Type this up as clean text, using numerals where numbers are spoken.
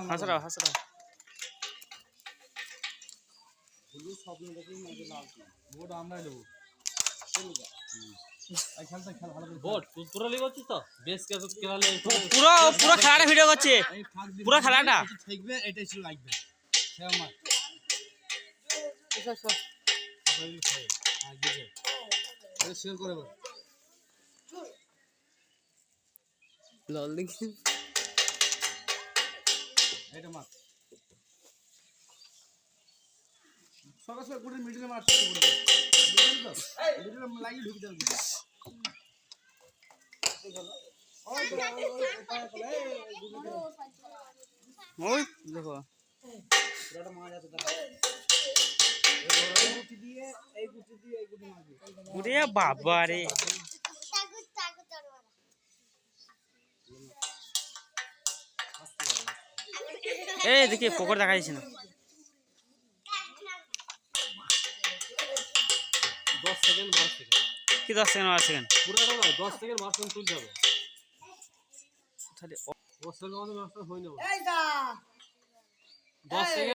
হাসরাও হাসরাও পুরো পুরো খেলাটা ভিডিও করছে পুরো খেলাটা লল দেখি এটা মার সকাল সকাল গুড়ের মিডলে মারতে গুড়ে বুঝলেন তো মিডলে লাগি ঢুকে দেন ওই দেখো পুরোটা মার আছে দাদা এই গুটি দিয়ে এই গুটি মারবি ওরে বাবা রে এই দেখি পকড় দেখা যাচ্ছে না 10 সেকেন্ড 12 সেকেন্ড কি 10 সেকেন্ড 12 সেকেন্ড পুরোটা নয় 10 সেকেন্ড 12 সেকেন্ড তুলতে হবে তাহলে 10 সেকেন্ড আমাদের মাস্টার হই না এই দা 10 সেকেন্ড